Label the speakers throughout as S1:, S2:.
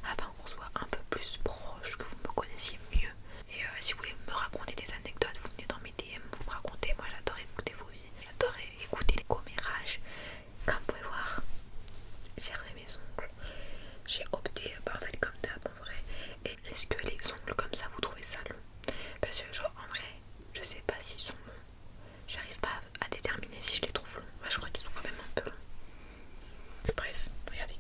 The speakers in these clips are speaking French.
S1: afin qu'on soit un peu plus proche, que vous me connaissiez mieux. Et si vous voulez me raconter des anecdotes, vous venez dans mes DM, vous me racontez. Moi j'adore écouter vos vies, j'adore écouter les commérages. Comme vous pouvez voir, j'ai refait mes ongles. J'ai opté, en fait comme d'hab en vrai. Et est-ce que les ongles comme ça vous trouvez ça long? Parce que genre en vrai, je sais pas s'ils sont longs. J'arrive pas à déterminer si je les trouve longs. Bah, je crois qu'ils sont quand même un peu longs. Bref, regardez.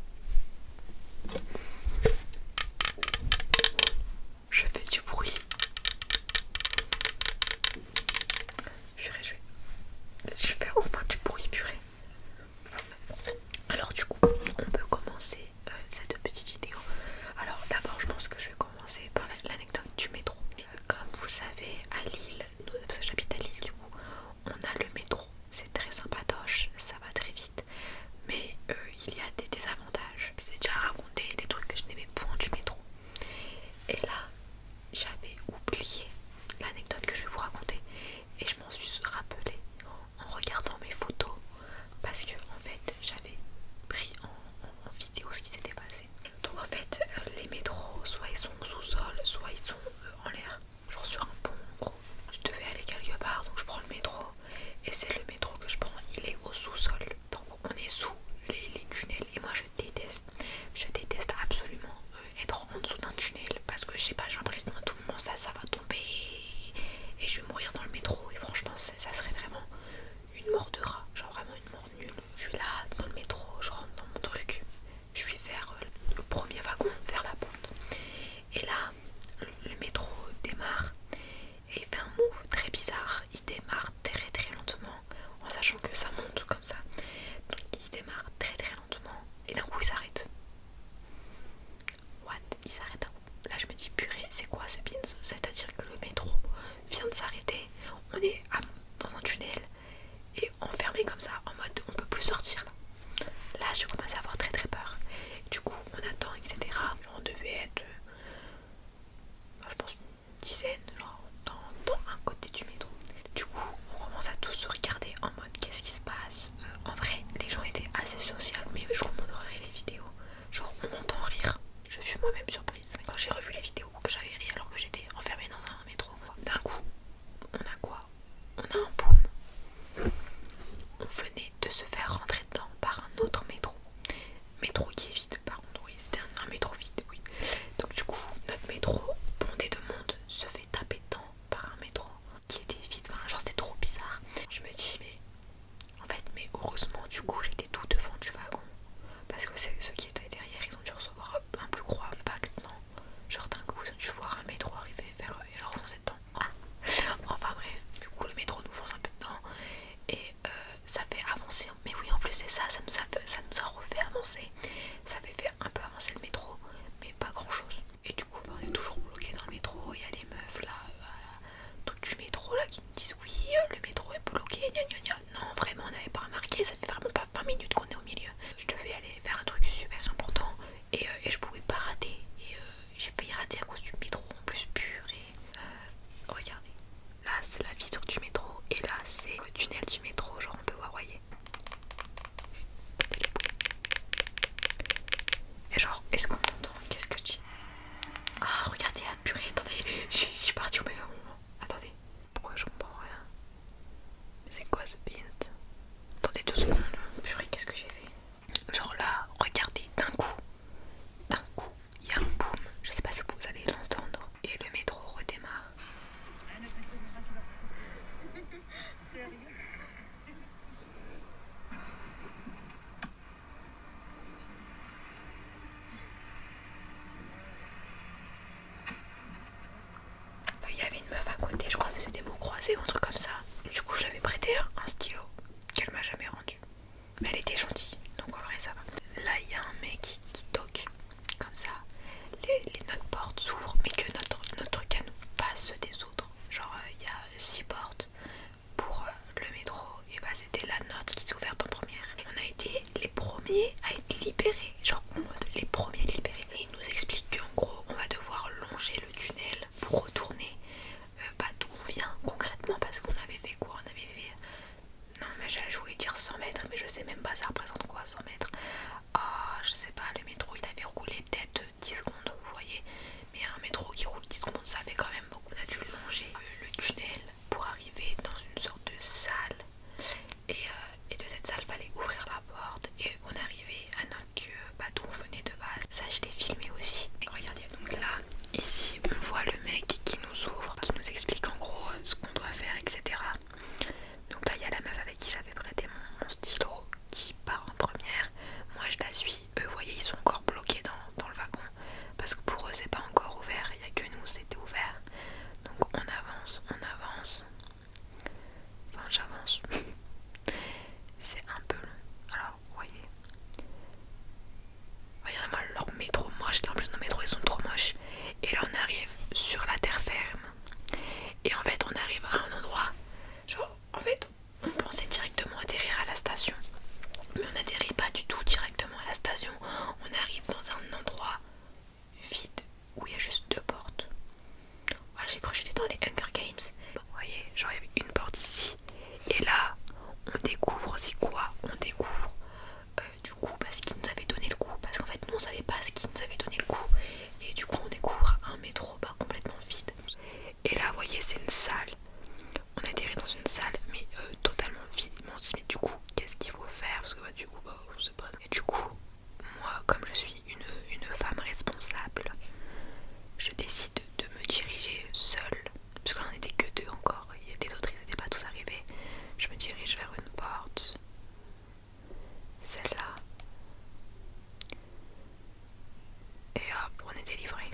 S1: vrai.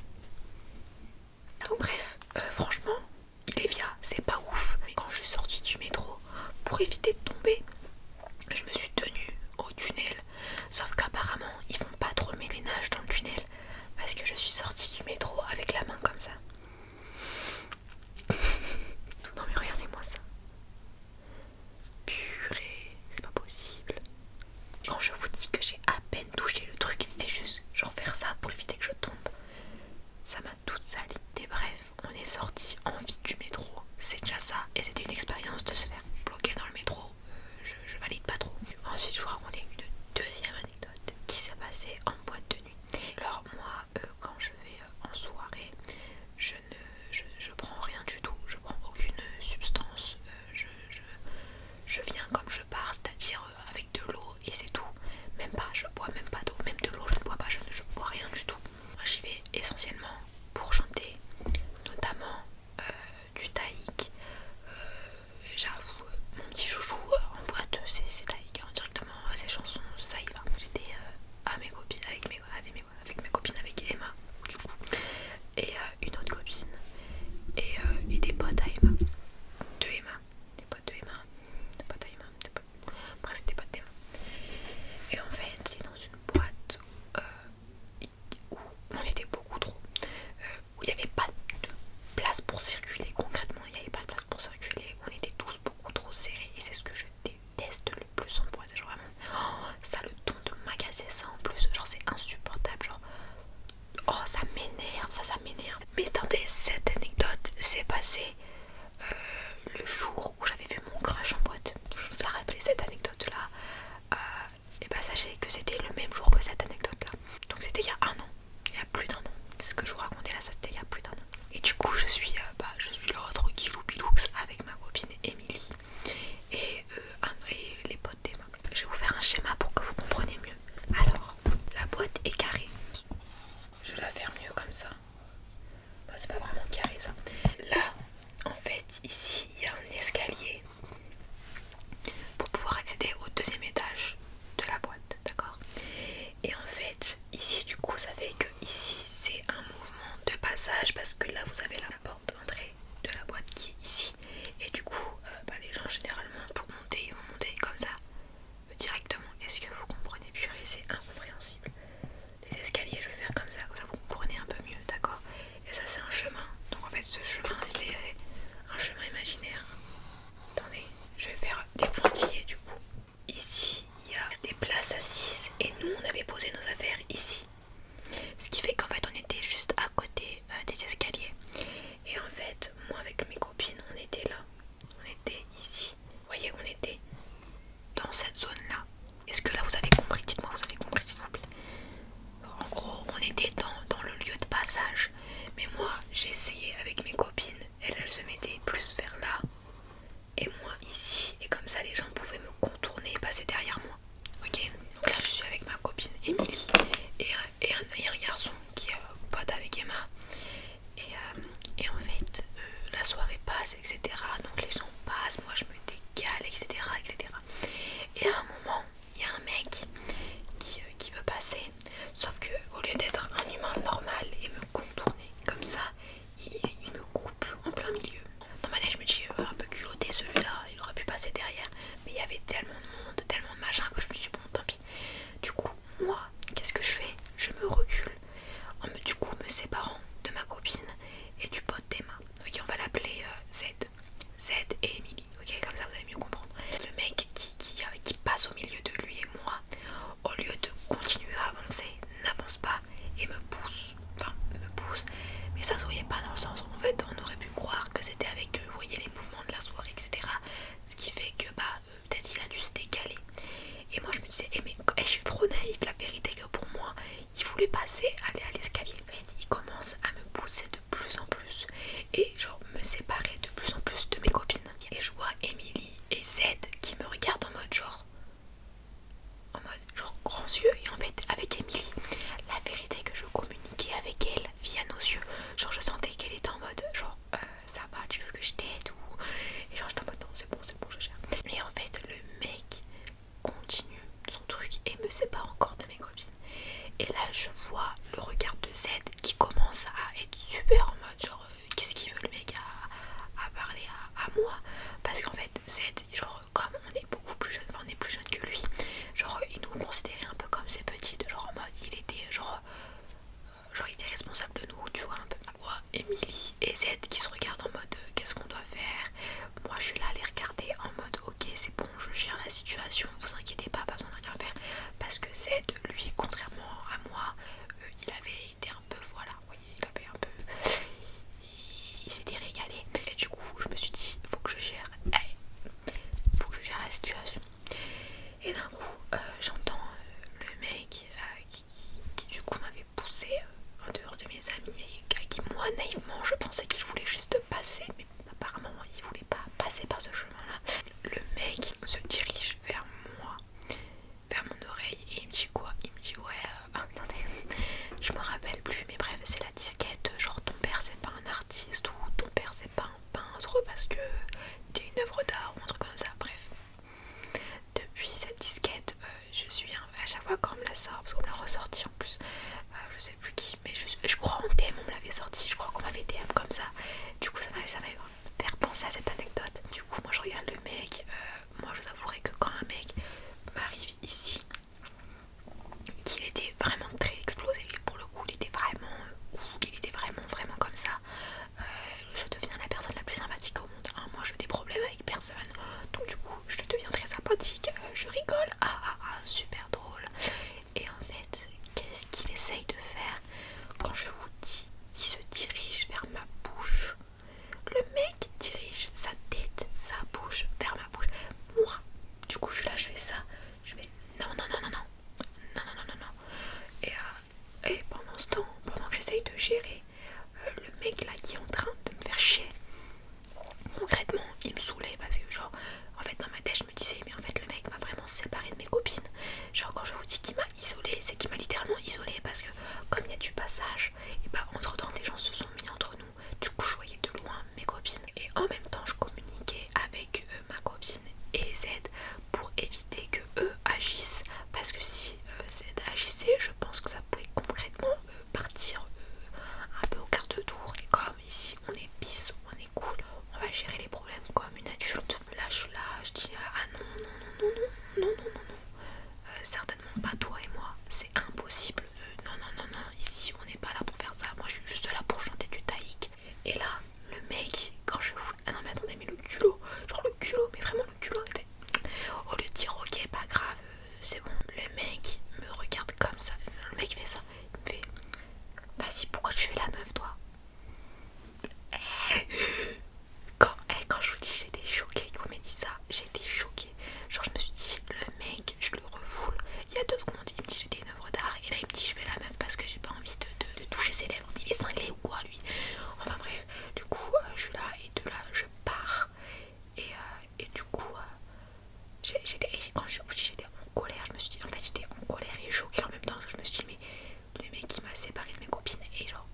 S1: Donc bref, franchement, Ilévia, c'est pas ouf. Mais quand je suis sortie du métro, pour éviter de tomber, je me suis tenue au tunnel. Sauf qu'apparemment, ils font pas trop le ménage dans le tunnel. Parce que je suis sortie du métro avec la main comme ça. Non mais regardez-moi ça. Purée, c'est pas possible. Quand je vous dis que j'ai à peine touché le truc, c'était juste genre faire ça pour éviter que je tombe. Ça m'a toute salie. Et bref, on est sorti en vide du métro. C'est déjà ça. Et c'était une expérience de se faire bloquer dans le métro. Je valide pas trop. Ensuite, je vous raconter une deuxième anecdote qui s'est passée en boîte de nuit. Alors moi, quand je vais en soirée, je prends rien du tout. Je prends aucune substance. Je viens comme je pars, c'est-à-dire avec de l'eau et c'est tout. Même pas, je bois même pas d'eau. Même de l'eau, je ne bois pas. Je bois rien du tout. Moi, j'y vais essentiellement pour chanter, notamment du Taïk. J'avoue, mon petit chouchou en boîte, c'est Taïk, hein, directement ses chansons, ça y va. J'étais avec mes copines, avec Emma, du coup, et une autre copine, et des potes à Emma, des potes de Emma, bref, des potes d'Emma. Et en fait, c'est dans une boîte où on était beaucoup trop, où il n'y avait pas de place pour circuler. Concrètement, il n'y avait pas de place pour circuler. On était tous beaucoup trop serrés et c'est ce que je déteste le plus en boîte. Genre vraiment, ça a le ton de m'agacer ça en plus. Genre c'est insupportable. Genre, oh ça m'énerve, ça m'énerve. Mais attendez, cette anecdote s'est passée le jour où j'avais vu mon crush en boîte. Je vous ai rappelé cette anecdote là. Et bah sachez que c'était le même jour que cette anecdote là. Donc c'était il y a un an. Il y a plus d'un an. Ce que je vous racontais là, ça c'était il y a plus d'un an. Et du coup je suis là tranquillou biloux avec ma copine Émilie et les potes d'Emma. Je vais vous faire un schéma pour que vous compreniez mieux. Alors, la boîte est carrée. Je vais la faire mieux comme ça. Bah, c'est pas vraiment carré ça. Là, en fait, ici, il y a un escalier pour pouvoir accéder au deuxième étage de la boîte, d'accord? Et en fait, ici, du coup, ça fait que ici, c'est un mouvement de passage parce que là, vous avez la porte d'entrée de la boîte qui est ici. Et du coup, les gens, généralement, pour monter, ils vont monter comme ça, directement. Est-ce que vous comprenez? Purée, c'est incompréhensible. Les escaliers, je vais faire comme ça vous comprenez un peu mieux, d'accord? Et ça, c'est un chemin. Donc en fait, ce chemin, c'est un chemin imaginaire. Attendez, je vais faire des pointillés du coup. Ici, il y a des places assises et nous, on avait posé nos affaires ici. Ce qui fait qu'en fait, on était juste à côté des escaliers. Et en fait, moi avec mes copines, on était là. On était ici. Vous voyez, on était dans cette zone-là. Est-ce que là, vous avez compris? Dites-moi, vous avez compris, s'il vous plaît. En gros, on était dans le lieu de passage. Mais moi, j'ai essayé avec mes copines. Elles se mettaient plus vers là. Et moi ici. Et comme ça, les gens pouvaient me contourner et passer derrière moi. Ok? Donc là, je suis avec ma copine Émilie. Et un garçon qui est pote avec Emma. Et en fait, la soirée passe, etc. Donc les gens passent. Moi, je me décale, etc. etc. Et à un moment, il y a un mec qui veut passer. Sauf que au lieu d'être un humain normal et me contourner comme ça, il me coupe en plein milieu. Dans ma tête, je me dis un peu culotté celui-là, il aurait pu passer derrière. Mais il y avait tellement de monde, tellement de machin que je me dis bon, tant pis. Du coup, moi, qu'est-ce que je fais? Je me recule du coup me séparant de ma copine et du pote d'Emma. Ok, on va l'appeler Z et Émilie. Ok, comme ça vous allez mieux comprendre. Le mec qui passe au milieu de lui et moi, au lieu de continuer à avancer, n'avance pas et me pousse. Enfin, me pousse. Mais ça se voyait pas dans le sens où en fait on aurait pu croire que c'était avec vous voyez les mouvements de la soirée, etc. Ce qui fait que peut-être il a dû se décaler. Et moi je me disais, mais je suis trop naïve, la vérité que pour moi, il voulait passer, aller à l'escalier. En fait, il commence à me pousser de plus en plus et genre me séparer de plus en plus de mes copines. genre il était responsable de nous, tu vois, un peu. Moi, Emily et Z qui se regardent en mode qu'est-ce qu'on doit faire. Moi je suis là à les regarder en mode ok c'est bon, je gère la situation, vous inquiétez pas besoin de rien faire. Parce que Z, lui, contrairement à moi, il avait été un peu, voilà, vous voyez, il avait un peu, il s'était régalé. Et du coup je me suis dit faut que je gère, faut que je gère la situation. Et d'un coup j'entends le mec qui du coup m'avait poussé en dehors de mes amis et à qui moi naïvement je pensais qu'il voulait juste passer, mais apparemment il voulait pas passer par ce chemin là. Le mec se dirige vers moi, vers mon oreille, et il me dit quoi? Il me dit ouais attendez, je me rappelle plus, mais bref c'est la disquette, genre ton père c'est pas un artiste ou ton père c'est pas un peintre parce que t'es une œuvre d'art ou un truc comme ça. Bref, depuis cette disquette je suis à chaque fois qu'on me la sort, parce qu'on me l'a ressorti en plus, je sais plus qui, mais je crois en DM on me l'avait sorti, je crois qu'on m'avait DM comme ça. Du coup ça m'avait fait penser à cette anecdote. Du coup moi je regarde le mec, moi je vous avouerai que quand un mec m'arrive ici, qu'il était vraiment très explosé, pour le coup il était vraiment comme ça, je deviens la personne la plus sympathique au monde, hein. Moi je veux des problèmes avec personne, donc du coup je deviens très sympathique, je rigole, super drôle. Et en fait qu'est-ce qu'il essaye de faire quand je vous dis qu'il se dirige vers ma bouche? Le mec dirige sa tête, sa bouche vers ma bouche. Moi, du coup je suis là, je fais ça, je fais non. Et pendant ce temps, pendant que j'essaye de gérer le mec là qui est en train de me faire chier, concrètement il me saoulait parce que genre en fait dans ma tête je me disais mais en fait le mec m'a vraiment séparé de mes copines. Genre quand je vous dis qu'il m'a isolé, c'est qu'il m'a littéralement isolé, parce que comme il y a du passage, et bah entre temps des gens se sont mis entre nous. Du coup je voyais de loin mes copines et en même temps je communiquais avec ma copine et Z pour éviter que eux agissent, parce que si Z agissait je pense que ça pouvait concrètement partir un peu au quart de tour. Et comme ici on est peace, on est cool, on va gérer les problèmes comme une adulte. Là je suis là, je dis non, certainement pas toi et moi, c'est impossible, non, ici on n'est pas là pour faire ça, moi je suis juste là pour chanter du taïk. Et là le mec, quand je vous, ah non mais attendez, mais le culot, genre le culot, mais vraiment le culot, au lieu de dire ok pas grave, c'est bon, le mec me regarde comme ça, le mec fait ça, il me fait vas-y pourquoi tu fais la meuf toi? Quand je vous dis j'étais choquée qu'on m'ait dit ça, j'étais choquée. Genre je me suis dit le mec je le refoule. Il y a 2 secondes il me dit j'étais une œuvre d'art, et là il me dit je fais la meuf parce que j'ai pas envie de toucher ses lèvres. Mais il est cinglé ou quoi lui? Enfin bref, du coup je suis là et de là je pars. Et du coup quand je vous dis j'étais en colère, je me suis dit en fait j'étais en colère et choquée en même temps, parce que je me suis dit mais le mec qui m'a séparé de mes copines, et genre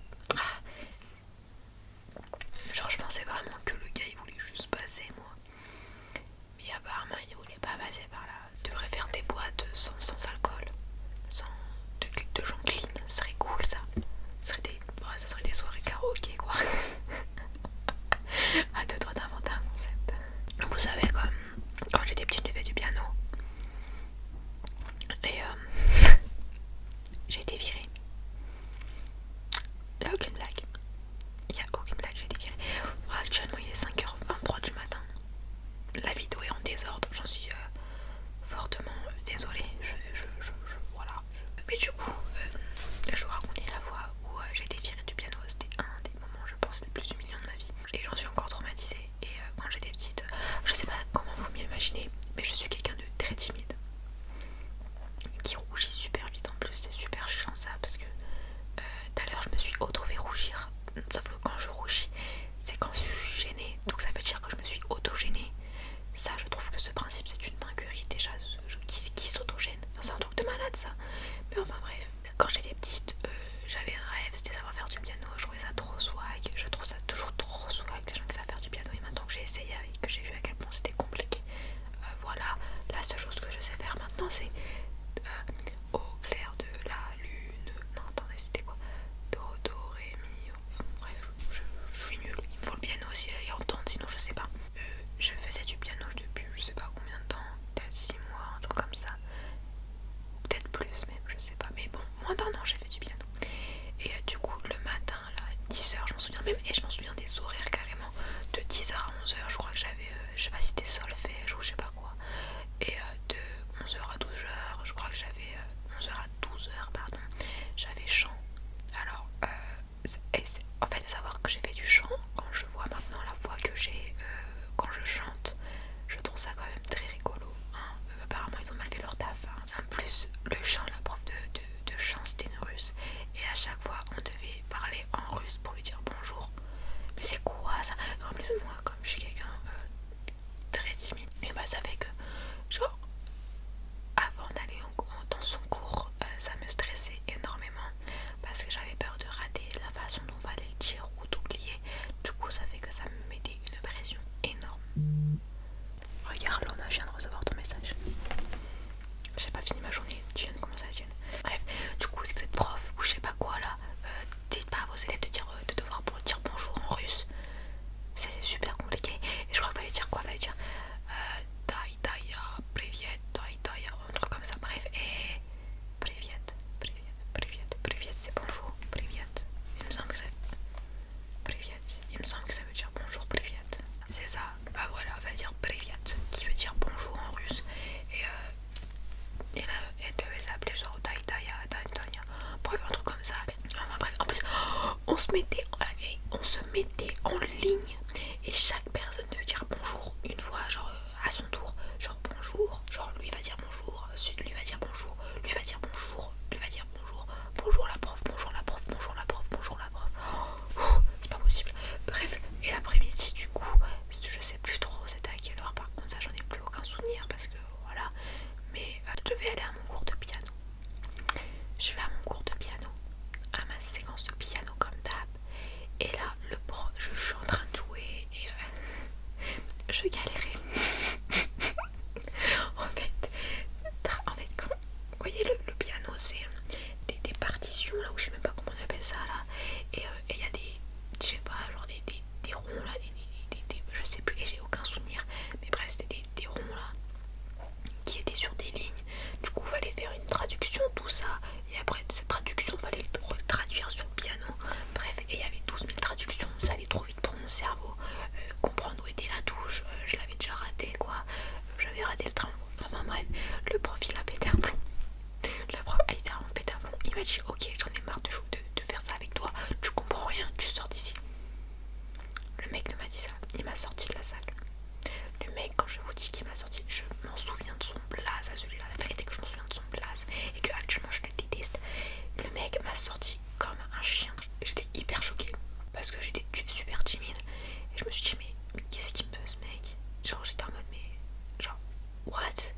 S1: genre je pensais vraiment que le gars il voulait juste passer moi, mais apparemment il voulait pas passer par là. Il devrait faire des boîtes sans alcool, sans de gens clean, ce serait cool ça. Ça serait des soirées karaoké quoi. À deux doigts d'inventer un concept. Vous savez quand j'étais petite je faisais du piano et j'ai été virée. Il n'y a aucune blague. J'ai été virée. Actuellement il est 5h23 du matin. La vidéo est en désordre, j'en suis fortement désolée. Voilà. Mais du coup, je vous racontais la fois où j'ai été virée du piano. C'était un des moments, je pense, les plus humiliants de ma vie. Et j'en suis encore traumatisée. Et quand j'étais petite, je sais pas comment vous m'imaginez, mais je suis quelqu'un de très timide, qui rougit super vite en plus. C'est super chiant ça, parce que tout à l'heure je me suis auto fait rougir. je galérais. en fait, quand vous voyez le piano, c'est des partitions là, où je sais même pas comment on appelle ça là, et il y a des, je sais pas, genre des ronds là, je sais plus, et j'ai aucun souvenir, mais bref, c'était des ronds là qui étaient sur des lignes. Du coup, il fallait faire une traduction, tout ça, et après cette traduction, il fallait le traduire sur le piano. Bref, et il y avait 12 000 traductions, ça allait trop vite pour mon cerveau. Comprendre où était la touche, je l'avais déjà raté quoi, j'avais raté le train. Enfin bref, le prof il a pété un plomb. Le prof a littéralement pété un plomb. Il m'a dit ok, j'en ai marre de faire ça avec toi, tu comprends rien, tu sors d'ici. Le mec ne m'a dit ça, il m'a sorti de la salle. Le mec, quand je vous dis qu'il m'a sorti, je m'en souviens de son blaze à celui-là. La vérité que je m'en souviens de son blaze et que actuellement je le déteste. Le mec m'a sorti comme un chien. J'étais hyper choquée parce que j'étais super timide. Et je me suis dit mais qu'est-ce qu'il me veut ce mec? Genre j'étais en mode mais genre what?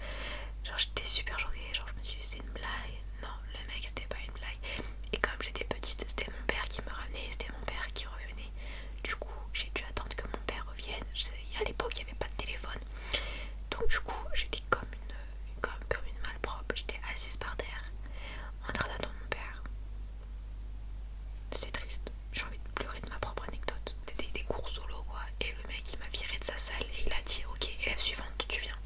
S1: Genre j'étais super choquée. Genre je me suis dit c'est une blague. Non, le mec c'était pas une blague. Et comme j'étais petite, c'était mon père qui me ramenait, c'était mon père qui revenait. Du coup j'ai dû attendre que mon père revienne. À l'époque il n'y avait pas de téléphone. Donc du coup j'étais comme une malpropre. J'étais assise par terre en train d'attendre mon père. C'est triste. J'ai envie de pleurer de ma propre anecdote. C'était des cours solo quoi. Et le mec il m'a viré de sa salle et il a dit ok, élève suivante, tu viens.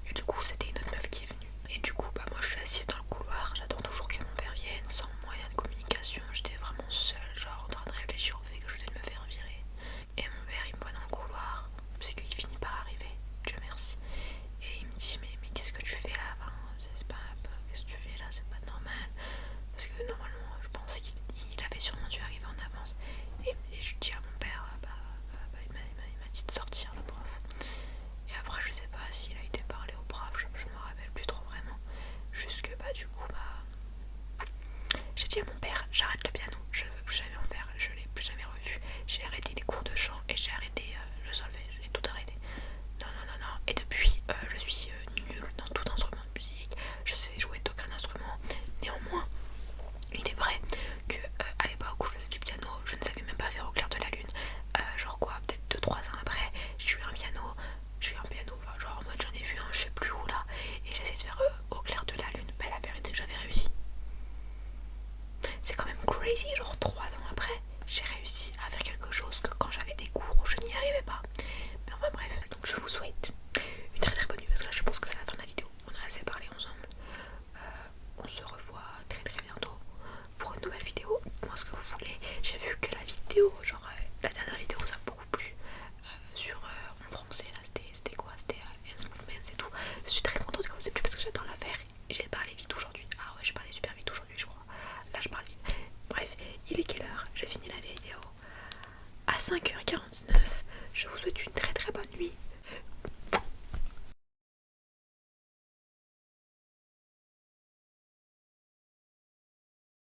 S1: Et du coup c'était une autre meuf qui est venue. Et du coup bah moi je suis assise dans le couloir. J'attends toujours que mon père vienne sans moyen de communication. J'étais vraiment seule, genre en train de réfléchir au fait que je devais me faire virer. Et mon père il me voit dans le couloir parce qu'il finit par arriver, Dieu merci. Et il me dit mais qu'est-ce que tu fais là? Enfin, c'est pas, qu'est-ce que tu fais là? C'est pas normal. Parce que normalement je pense qu'il avait sûrement dû arriver en avance. Et je dis à mon père il m'a dit de sortir le prof. Et après je sais pas s'il a été parlé au prof, je me rappelle plus trop vraiment. Juste que du coup j'ai dit à mon père j'arrête le piano, je veux plus jamais en faire, je l'ai plus jamais revu. J'ai arrêté les cours de chant et j'ai arrêté le solfège, j'ai tout arrêté. Non. Et depuis je suis nulle dans tout instrument de musique, je sais jouer d'aucun instrument. Néanmoins il est vrai que à l'époque où je faisais du piano, je ne savais même pas faire au clair de la lune. Genre quoi, peut-être 2-3 ans après, j'ai eu un piano, enfin, genre en mode j'en ai vu un, je sais plus où là, et j'essaie de faire au clair de la lune. Bah la vérité que j'avais réussi. C'est quand même crazy, genre 3 ans après, j'ai réussi à faire quelque chose que quand j'avais des cours où je n'y arrivais pas. Mais enfin bref, donc je vous souhaite une très très bonne nuit parce que là je pense que c'est la fin de la vidéo. On a assez parlé ensemble. On se revoit très très bientôt pour une nouvelle vidéo. Moi ce que vous voulez, j'ai vu que la vidéo, genre la dernière vidéo vous a beaucoup plu sur en français là, c'était quoi? C'était Hands Movements et tout. Je suis très contente que vous ayez plu parce que j'adore la faire. J'ai parlé vite aujourd'hui. Ah ouais, j'ai parlé super vite aujourd'hui je crois. Là je parle vite. Bref, il est quelle heure? J'ai fini la vidéo à 5h49. Je vous souhaite une très très bonne nuit.